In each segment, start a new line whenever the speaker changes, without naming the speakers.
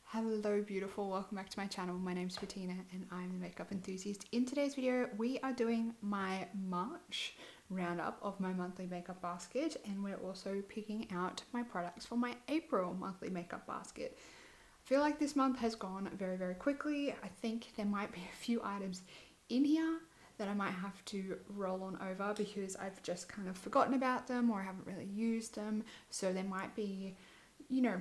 Hello beautiful, welcome back to my channel. My name's Bettina and I'm the makeup enthusiast. In today's video we are doing my March roundup of my monthly makeup basket, and we're also picking out my products for my April monthly makeup basket. I feel like this month has gone very quickly. I think there might be a few items in here that I might have to roll on over because I've just kind of forgotten about them or I haven't really used them. So there might be,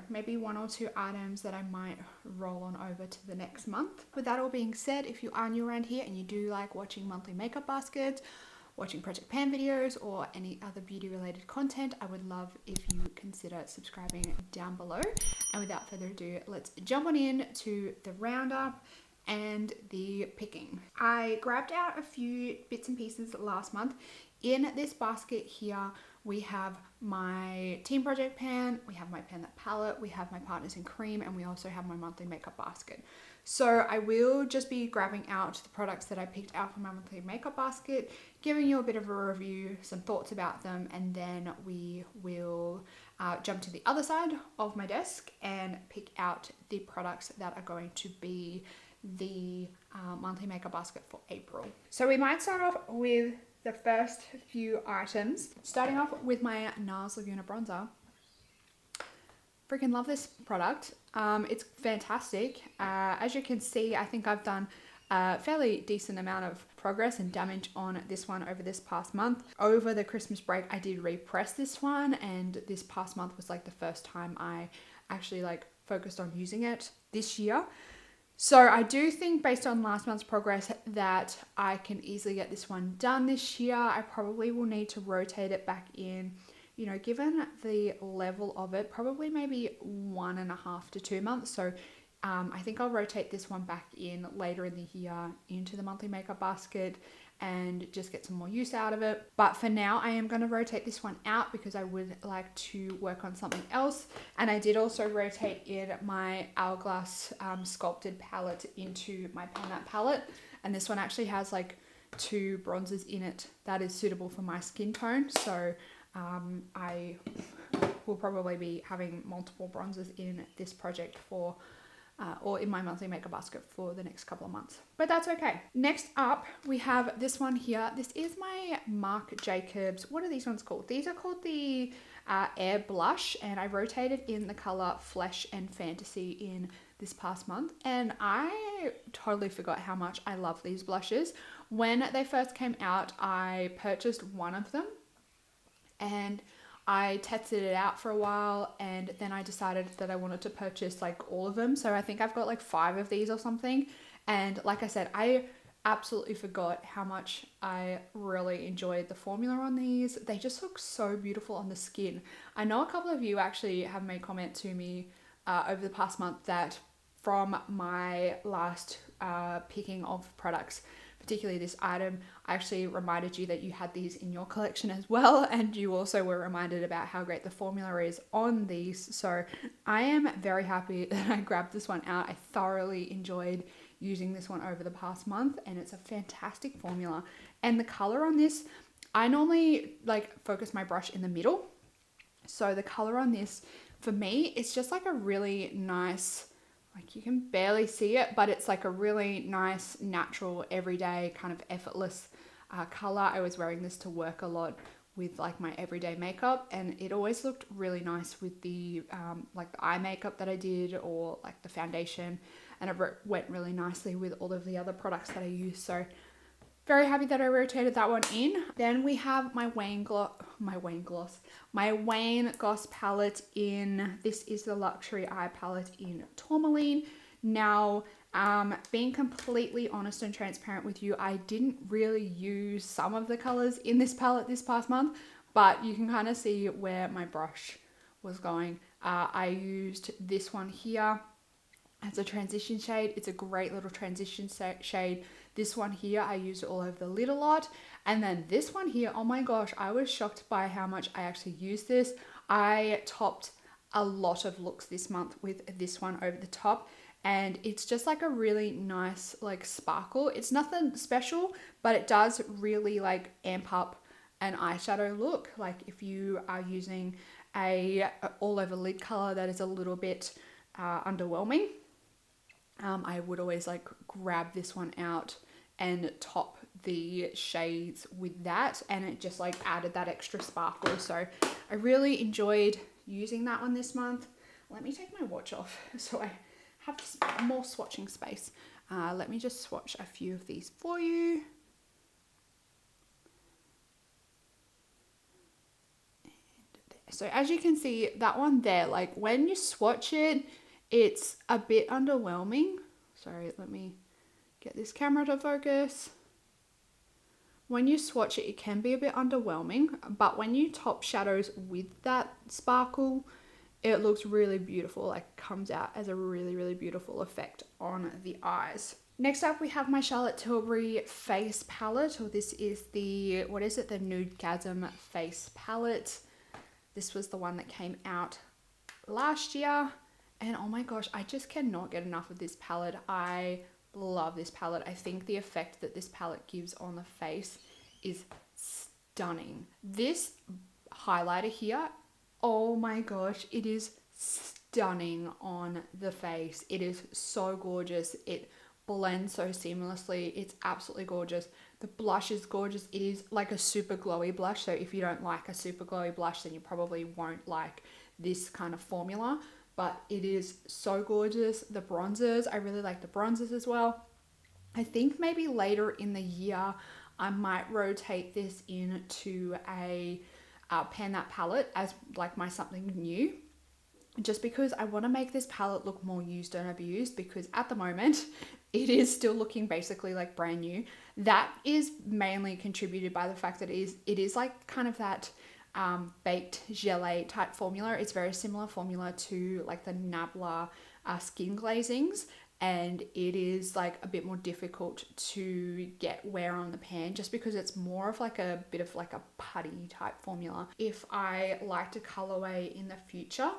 maybe one or two items that I might roll on over to the next month. With that all being said, if you are new around here and you do like watching monthly makeup baskets, watching Project Pan videos or any other beauty related content, I would love if you consider subscribing down below. And without further ado, let's jump on in to the roundup and the picking. I grabbed out a few bits and pieces last month. In this basket here, we have my Team Project Pan, we have my Pan That palette, we have my Partners in Cream, and we also have my monthly makeup basket. So I will just be grabbing out the products that I picked out for my monthly makeup basket, giving you a bit of a review, some thoughts about them, and then we will jump to the other side of my desk and pick out the products that are going to be the monthly makeup basket for April. So we might start off with the first few items, starting off with my NARS Laguna bronzer. Freaking love this product. It's fantastic. As you can see, I think I've done a fairly decent amount of progress and damage on this one over this past month. Over the Christmas break, I did repress this one, and this past month was like the first time I actually focused on using it this year. So I do think based on last month's progress that I can easily get this one done this year. I probably will need to rotate it back in, given the level of it, probably maybe 1.5 to 2 months. So I think I'll rotate this one back in later in the year into the monthly makeup basket and just get some more use out of it. But for now, I am going to rotate this one out because I would like to work on something else. And I did also rotate in my Hourglass sculpted palette into my Pan That palette. And this one actually has 2 bronzers in it that is suitable for my skin tone. So I will probably be having multiple bronzers in this project for or in my monthly makeup basket for the next couple of months, but that's okay. Next up, we have this one here. This is my Marc Jacobs. What are these ones called? These are called the Air Blush, and I rotated in the color Flesh and Fantasy in this past month, and I totally forgot how much I love these blushes. When they first came out, I purchased one of them, and I tested it out for a while, and then I decided that I wanted to purchase all of them. So I think I've got 5 of these or something. And like I said, I absolutely forgot how much I really enjoyed the formula on these. They just look so beautiful on the skin. I know a couple of you actually have made comment to me over the past month that from my last picking of products, particularly this item, I actually reminded you that you had these in your collection as well, and you also were reminded about how great the formula is on these. So I am very happy that I grabbed this one out. I thoroughly enjoyed using this one over the past month, and it's a fantastic formula. And the color on this, I normally focus my brush in the middle. So the color on this, for me, it's just a really nice, you can barely see it, but it's a really nice, natural, everyday, kind of effortless color. I was wearing this to work a lot with my everyday makeup, and it always looked really nice with the the eye makeup that I did, or the foundation, and it went really nicely with all of the other products that I use. So very happy that I rotated that one in. Then we have my Wayne Goss palette in, this is the Luxury Eye palette in Tourmaline. Now, being completely honest and transparent with you, I didn't really use some of the colors in this palette this past month, but you can kind of see where my brush was going. I used this one here as a transition shade. It's a great little transition shade. This one here, I used it all over the lid a lot. And then this one here, oh my gosh, I was shocked by how much I actually used this. I topped a lot of looks this month with this one over the top. And it's just a really nice sparkle. It's nothing special, but it does really amp up an eyeshadow look. If you are using a all over lid color that is a little bit underwhelming, I would always like grab this one out and top the shades with that, and it just like added that extra sparkle. So I really enjoyed using that one this month. Let me take my watch off so I have more swatching space. Let me just swatch a few of these for you. So as you can see, that one there, like when you swatch it, it's a bit underwhelming. Sorry, let me get this camera to focus. When you swatch it, it can be a bit underwhelming, but when you top shadows with that sparkle, it looks really beautiful. Like comes out as a really, really beautiful effect on the eyes. Next up, we have my Charlotte Tilbury face palette, or this is the, what is it? The Nudegasm face palette. This was the one that came out last year. And oh my gosh, I just cannot get enough of this palette. I love this palette. I think the effect that this palette gives on the face is stunning. This highlighter here, oh my gosh, it is stunning on the face. It is so gorgeous. It blends so seamlessly. It's absolutely gorgeous. The blush is gorgeous. It is like a super glowy blush. So if you don't like a super glowy blush, then you probably won't like this kind of formula. But it is so gorgeous. The bronzers, I really like the bronzers as well. I think maybe later in the year, I might rotate this into a Pan That palette as like my something new. Just because I want to make this palette look more used and abused, because at the moment it is still looking basically like brand new. That is mainly contributed by the fact that it is like kind of that baked gelée type formula. It's very similar formula to like the Nabla skin glazings, and it is like a bit more difficult to get wear on the pan just because it's more of like a bit of like a putty type formula. If I like to colorway in the future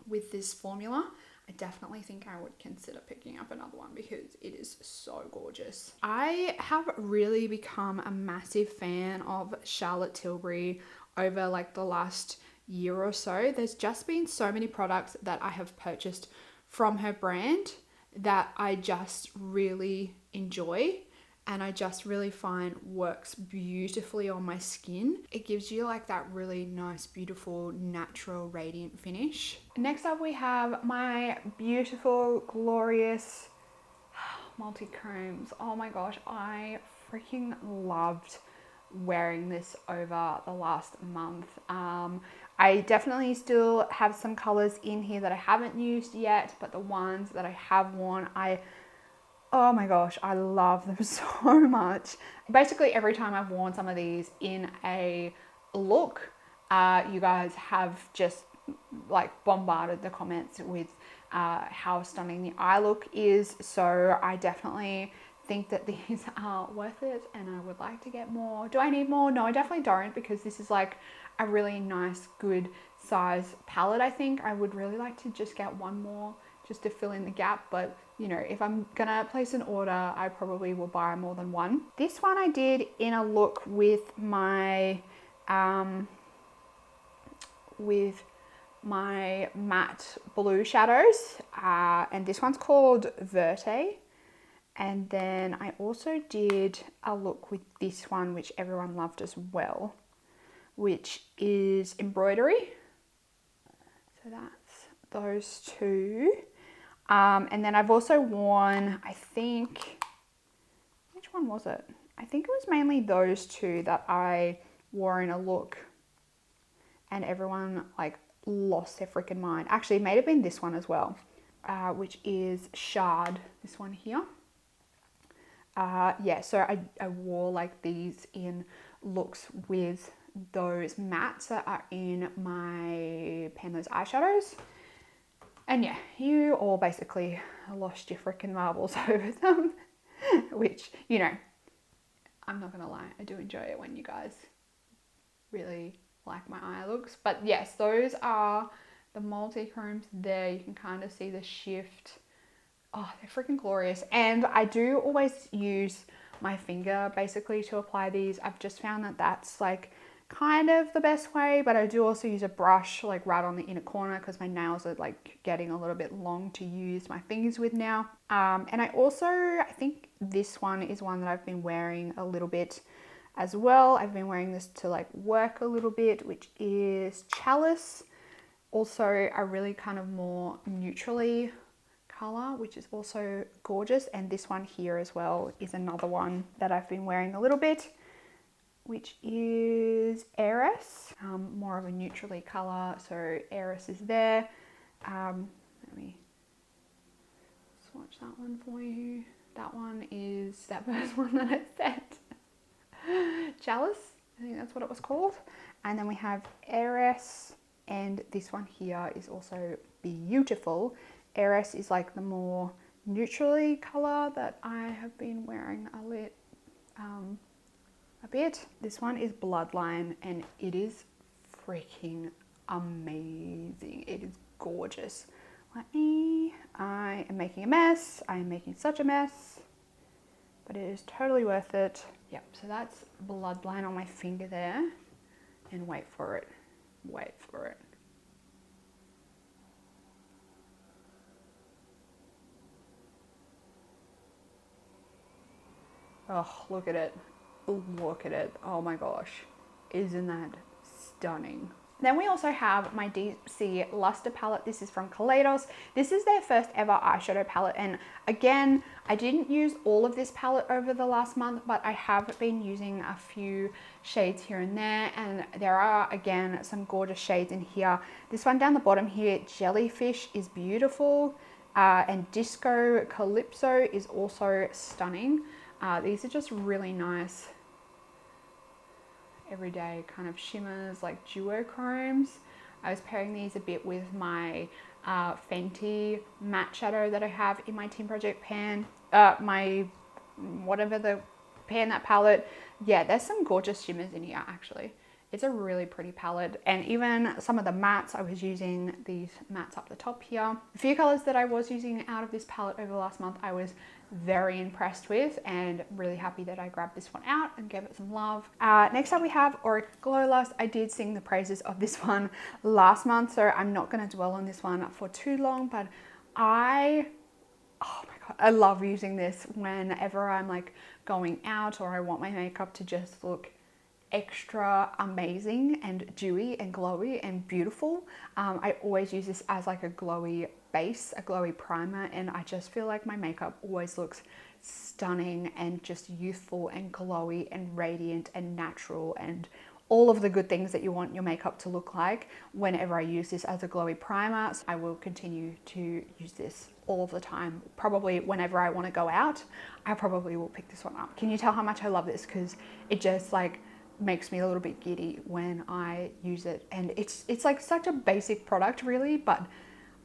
with this formula, I definitely think I would consider picking up another one because it is so gorgeous. I have really become a massive fan of Charlotte Tilbury over like the last year or so. There's just been so many products that I have purchased from her brand that I just really enjoy, and I just really find works beautifully on my skin. It gives you like that really nice, beautiful, natural, radiant finish. Next up, we have my beautiful, glorious multi-chromes. Oh my gosh, I freaking loved wearing this over the last month. I definitely still have some colors in here that I haven't used yet, but the ones that I have worn, oh my gosh, I love them so much. Basically, every time I've worn some of these in a look, you guys have just like bombarded the comments with how stunning the eye look is. So I definitely think that these are worth it, and I would like to get more. Do I need more? No, I definitely don't, because this is like a really nice, good size palette. I think I would really like to just get one more just to fill in the gap, but you know, if I'm gonna place an order, I probably will buy more than one. This one I did in a look with my matte blue shadows, and this one's called Verte. And then I also did a look with this one, which everyone loved as well, which is embroidery. So that's those two. And then I've also worn, I think, which one was it? I think it was mainly those two that I wore in a look, and everyone like lost their freaking mind. Actually, it may have been this one as well, which is Shard, this one here. Yeah, so I wore like these in looks with those mattes that are in my Pan Those eyeshadows. And yeah, you all basically lost your freaking marbles over them, which, you know, I'm not gonna lie, I do enjoy it when you guys really like my eye looks. But yes, those are the multi-chromes there. You can kind of see the shift. Oh, they're freaking glorious. And I do always use my finger basically to apply these. I've just found that that's like kind of the best way, but I do also use a brush like right on the inner corner because my nails are like getting a little bit long to use my fingers with now. And I think this one is one that I've been wearing a little bit as well. I've been wearing this to like work a little bit, which is Chalice. Also a really kind of more neutrally color, which is also gorgeous. And this one here as well is another one that I've been wearing a little bit, which is Eris, more of a neutrally color. So Eris is there. Let me swatch that one for you. That one is that first one that I said. Chalice, I think that's what it was called. And then we have Eris, and this one here is also beautiful. Eris is like the more neutrally color that I have been wearing a bit. This one is Bloodline, and it is freaking amazing. It is gorgeous. I am making a mess. I am making such a mess, but it is totally worth it. Yep, so that's Bloodline on my finger there. And wait for it. Wait for it. Oh, look at it. Look at it. Oh my gosh. Isn't that stunning? Then we also have my Deep Sea Luster palette. This is from Kaleidos. This is their first ever eyeshadow palette. And again, I didn't use all of this palette over the last month, but I have been using a few shades here and there. And there are, again, some gorgeous shades in here. This one down the bottom here, Jellyfish, is beautiful. And Disco Calypso is also stunning. These are just really nice everyday kind of shimmers, like duochromes. I was pairing these a bit with my Fenty matte shadow that I have in my Team Project pan, my whatever the pan, that palette. Yeah, there's some gorgeous shimmers in here actually. It's a really pretty palette, and even some of the mattes, I was using these mattes up the top here. A few colors that I was using out of this palette over the last month, I was very impressed with, and really happy that I grabbed this one out and gave it some love. Next up we have Auric Glow Lust. I did sing the praises of this one last month, so I'm not going to dwell on this one for too long, but oh my God, I love using this whenever I'm like going out or I want my makeup to just look extra amazing and dewy and glowy and beautiful. I always use this as like a glowy base, a glowy primer, and I just feel like my makeup always looks stunning and just youthful and glowy and radiant and natural and all of the good things that you want your makeup to look like whenever I use this as a glowy primer. So I will continue to use this all of the time. Probably whenever I want to go out, I probably will pick this one up. Can you tell how much I love this? Because it just like makes me a little bit giddy when I use it, and it's like such a basic product really, but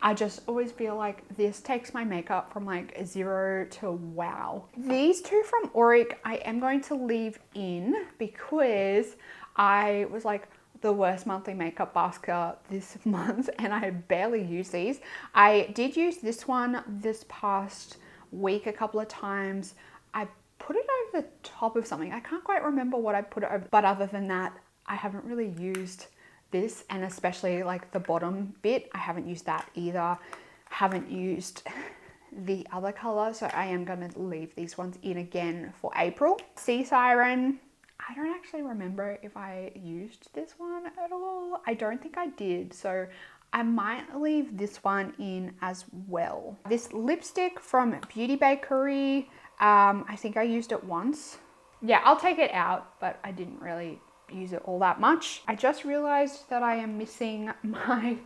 I just always feel like this takes my makeup from like 0 to wow. These two from Auric I am going to leave in because I was like the worst monthly makeup basket this month and I barely use these. I did use this one this past week a couple of times. I put it over the top of something. I can't quite remember what I put it over, but other than that, I haven't really used this, and especially like the bottom bit, I haven't used that either. Haven't used the other color, so I am going to leave these ones in again for April. Sea Siren, I don't actually remember if I used this one at all. I don't think I did, so I might leave this one in as well. This lipstick from Beauty Bakery, I think I used it once. Yeah, I'll take it out, but I didn't really use it all that much. I just realized that I am missing my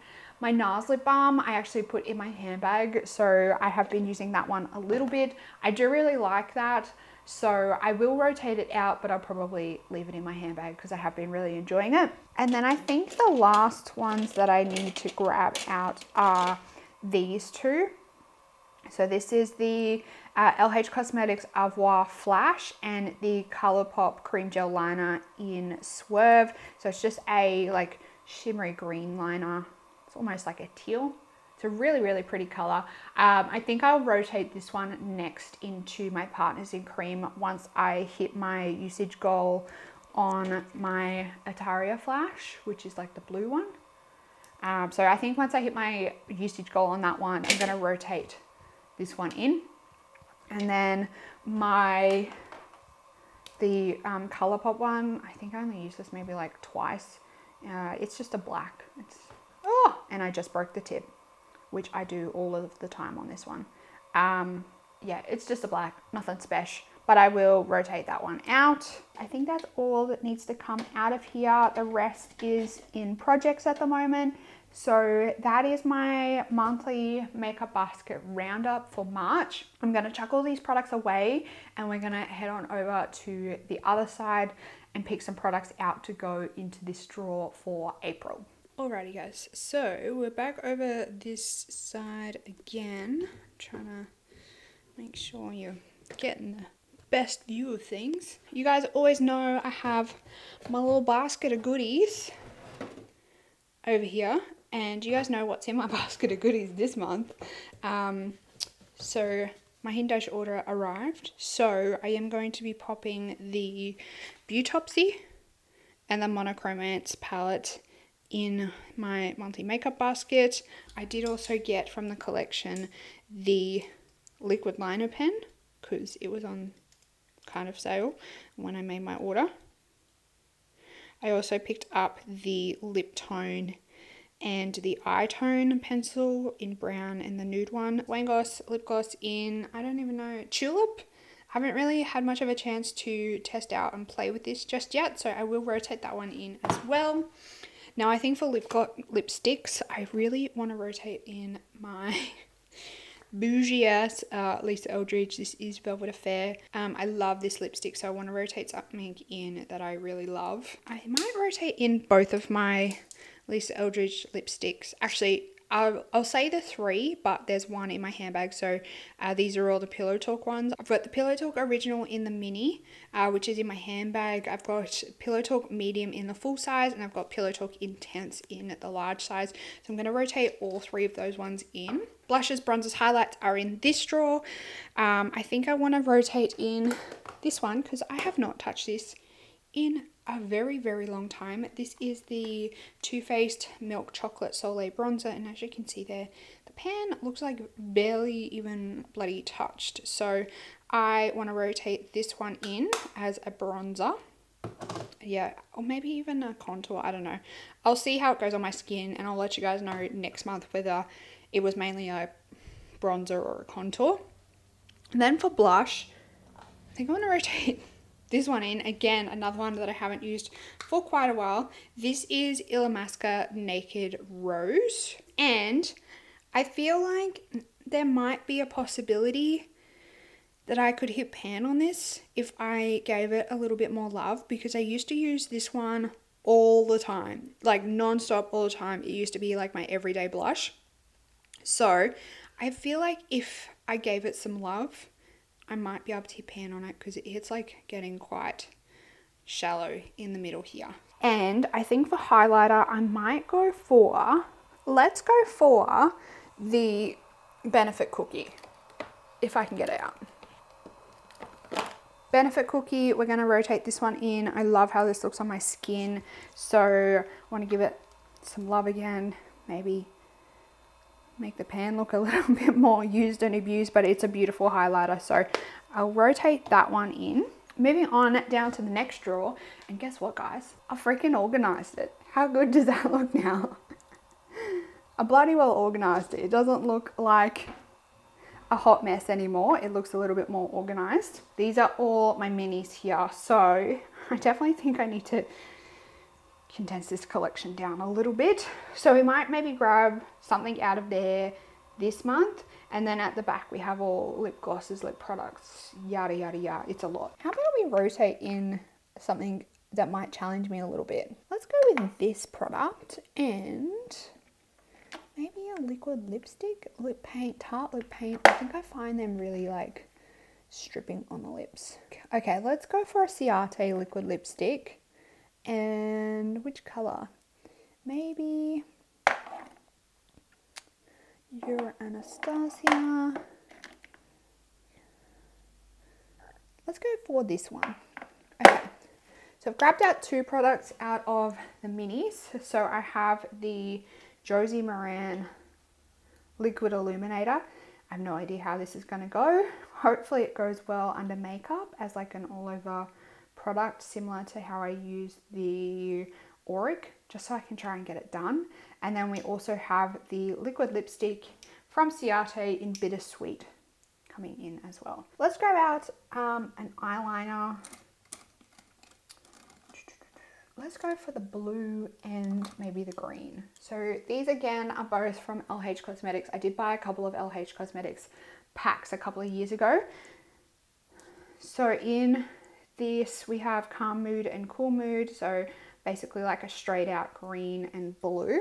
NARS lip balm. I actually put in my handbag, so I have been using that one a little bit. I do really like that, so I will rotate it out, but I'll probably leave it in my handbag because I have been really enjoying it. And then I think the last ones that I need to grab out are these two. So this is the LH Cosmetics Avoir Flash and the Colourpop Cream Gel Liner in Swerve. So it's just a like shimmery green liner. It's almost like a teal. It's a really, really pretty color. I think I'll rotate this one next into my Partners in Cream once I hit my usage goal on my Ataria flash, which is like the blue one. So I think once I hit my usage goal on that one, I'm going to rotate this one in. And then the Colourpop one, I think I only used this maybe like twice. It's just a black. And I just broke the tip, which I do all of the time on this one. Yeah, it's just a black, nothing special, but I will rotate that one out. I think that's all that needs to come out of here. The rest is in projects at the moment. So that is my monthly makeup basket roundup for March. I'm going to chuck all these products away and we're going to head on over to the other side and pick some products out to go into this drawer for April. Alrighty guys, so we're back over this side again. I'm trying to make sure you're getting the best view of things. You guys always know I have my little basket of goodies over here, and you guys know what's in my basket of goodies this month. So my Hindash order arrived, so I am going to be popping the Beautopsy and the Monochromance palette in my monthly makeup basket. I did also get from the collection the liquid liner pen because it was on kind of sale when I made my order. I also picked up the lip tone and the eye tone pencil in brown and the nude one. Wayne Goss lip gloss in, I don't even know, Tulip. I haven't really had much of a chance to test out and play with this just yet, so I will rotate that one in as well. Now I think for lipsticks, I really want to rotate in my bougie ass Lisa Eldridge. This is Velvet Affair. I love this lipstick, so I want to rotate something in that I really love. I might rotate in both of my Lisa Eldridge lipsticks. Actually, I'll say the 3, but there's one in my handbag. So these are all the Pillow Talk ones. I've got the Pillow Talk Original in the mini, which is in my handbag. I've got Pillow Talk Medium in the full size, and I've got Pillow Talk Intense in the large size. So I'm going to rotate all 3 of those ones in. Blushes, bronzers, highlights are in this drawer. I think I want to rotate in this one because I have not touched this in a very, very long time. This is the Too Faced Milk Chocolate Soleil Bronzer, and as you can see there, the pan looks like barely even bloody touched. So I want to rotate this one in as a bronzer. Yeah, or maybe even a contour, I don't know. I'll see how it goes on my skin, and I'll let you guys know next month whether it was mainly a bronzer or a contour. And then for blush, I think I want to rotate this one in. Again, another one that I haven't used for quite a while. This is Illamasqua Naked Rose, and I feel like there might be a possibility that I could hit pan on this if I gave it a little bit more love, because I used to use this one all the time, like non-stop all the time. It used to be like my everyday blush. So I feel like if I gave it some love, I might be able to hit pan on it, because it's like getting quite shallow in the middle here. And I think for highlighter, I might go for, let's go for the Benefit Cookie, if I can get it out. Benefit Cookie, we're going to rotate this one in. I love how this looks on my skin, so I want to give it some love again. Maybe make the pan look a little bit more used and abused, but it's a beautiful highlighter, so I'll rotate that one in. Moving on down to the next drawer, and guess what, guys? I freaking organized it. How good does that look now? I bloody well organized it. It doesn't look like a hot mess anymore. It looks a little bit more organized. These are all my minis here, so I definitely think I need to condense this collection down a little bit. So we might maybe grab something out of there this month, and then at the back we have all lip glosses, lip products, yada yada yada. It's a lot. How about we rotate in something that might challenge me a little bit? Let's go with this product and maybe a liquid lipstick, lip paint, Tarte lip paint. I think I find them really like stripping on the lips. Okay, let's go for a Ciate liquid lipstick. And which color? Maybe your Anastasia. Let's go for this one. Okay, So I've grabbed out 2 products out of the minis. So I have the Josie Moran Liquid Illuminator. I have no idea how this is going to go. Hopefully it goes well under makeup as like an all over product, similar to how I use the Auric, just so I can try and get it done. And then we also have the liquid lipstick from Ciate in Bittersweet coming in as well. Let's grab out an eyeliner. Let's go for the blue and maybe the green. So these again are both from LH Cosmetics. I did buy a couple of LH Cosmetics packs a couple of years ago. So in this we have Calm Mood and Cool Mood. So basically like a straight out green and blue.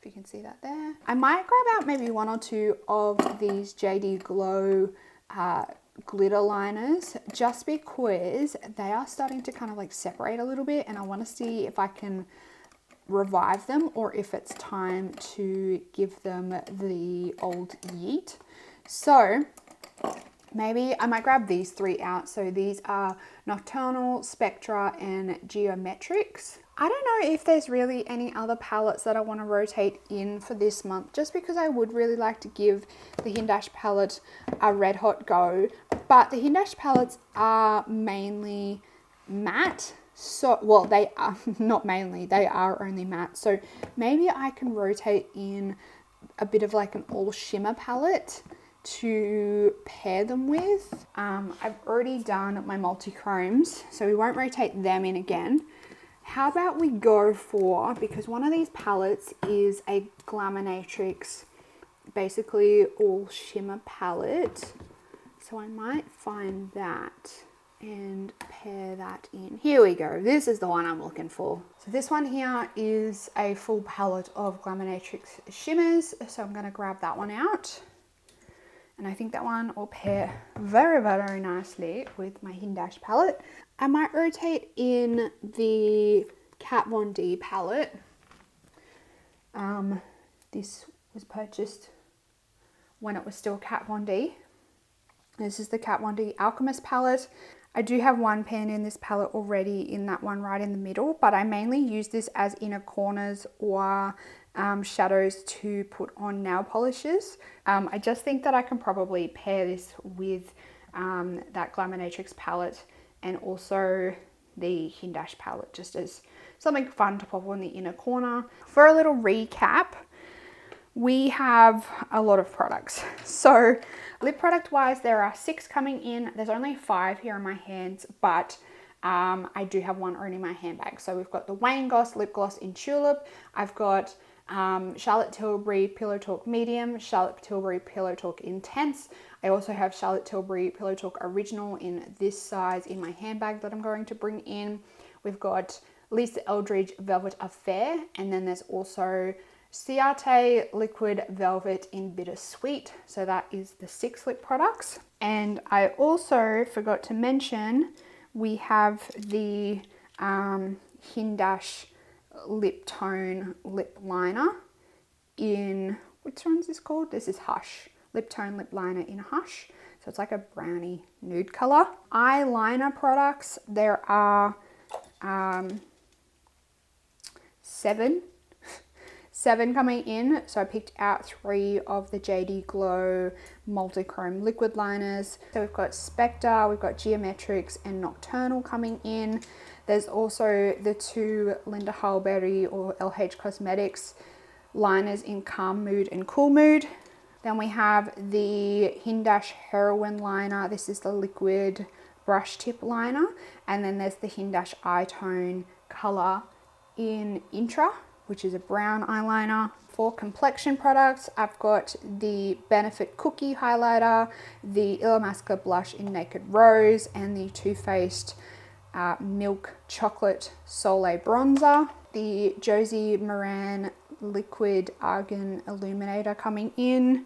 If you can see that there. I might grab out maybe 1 or 2 of these JD Glow glitter liners, just because they are starting to kind of like separate a little bit, and I want to see if I can revive them or if it's time to give them the old yeet. So maybe I might grab these 3 out. So these are Nocturnal, Spectra, and Geometrics. I don't know if there's really any other palettes that I want to rotate in for this month, just because I would really like to give the Hindash palette a red hot go. But the Hindash palettes are mainly matte. So, well, they are not mainly, they are only matte. So maybe I can rotate in a bit of like an all shimmer palette to pair them with. I've already done my multi-chromes, so we won't rotate them in again. How about we go for, because one of these palettes is a Glaminatrix, basically all shimmer palette. So I might find that and pair that in. Here we go. This is the one I'm looking for. So this one here is a full palette of Glaminatrix shimmers. So I'm going to grab that one out. And I think that one will pair very, very nicely with my Hindash palette. I might rotate in the Kat Von D palette. This was purchased when it was still Kat Von D. This is the Kat Von D Alchemist palette. I do have one pan in this palette already, in that one right in the middle, but I mainly use this as inner corners or shadows to put on nail polishes. I just think that I can probably pair this with that Glaminatrix palette and also the Hindash palette, just as something fun to pop on the inner corner. For a little recap, we have a lot of products. So lip product wise, there are 6 coming in. There's only 5 here in my hands, but I do have one already in my handbag. So we've got the Wayne Goss lip gloss in Tulip. I've got Charlotte Tilbury Pillow Talk Medium, Charlotte Tilbury Pillow Talk Intense. I also have Charlotte Tilbury Pillow Talk Original in this size in my handbag that I'm going to bring in. We've got Lisa Eldridge Velvet Affair, and then there's also Ciate Liquid Velvet in Bittersweet. So that is the 6 lip products. And I also forgot to mention, we have the Hindash Lip Tone Lip Liner in, which one's this called? This is Hush. Lip Tone Lip Liner in Hush. So it's like a brownie nude color. Eyeliner products, there are 7 coming in. So I picked out 3 of the JD Glow multi-chrome liquid liners. So we've got Spectre, we've got Geometrics and Nocturnal coming in. There's also the 2 Linda Hallberry or LH Cosmetics liners in Calm Mood and Cool Mood. Then we have the Hindash Heroine liner. This is the liquid brush tip liner. And then there's the Hindash Eye Tone color in Intra, which is a brown eyeliner. For complexion products, I've got the Benefit Cookie highlighter, the Illamasqua blush in Naked Rose, and the Too Faced Milk Chocolate Soleil bronzer. The Josie Moran Liquid Argan Illuminator coming in.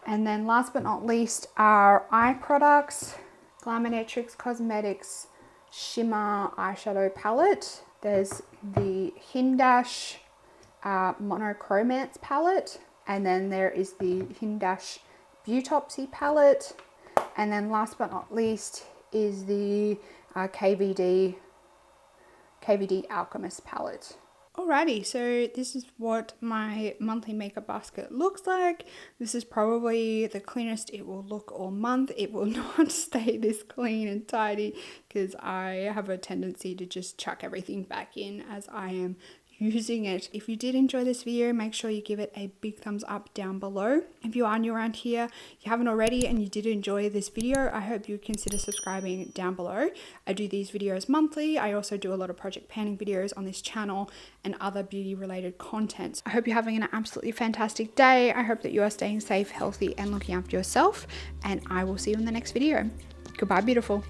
And then last but not least, our eye products. Glaminatrix Cosmetics Shimmer Eyeshadow Palette. There's the Hindash Monochromance palette, and then there is the Hindash Beautopsy palette, and then last but not least is the KVD Alchemist palette. Alrighty, so this is what my monthly makeup basket looks like. This is probably the cleanest it will look all month. It will not stay this clean and tidy because I have a tendency to just chuck everything back in as I am using it. If you did enjoy this video, make sure you give it a big thumbs up down below. If you are new around here, you haven't already, and you did enjoy this video, I hope you would consider subscribing down below. I do these videos monthly. I also do a lot of project panning videos on this channel and other beauty related content. I hope you're having an absolutely fantastic day. I hope that you are staying safe, healthy, and looking after yourself, and I will see you in the next video. Goodbye, beautiful.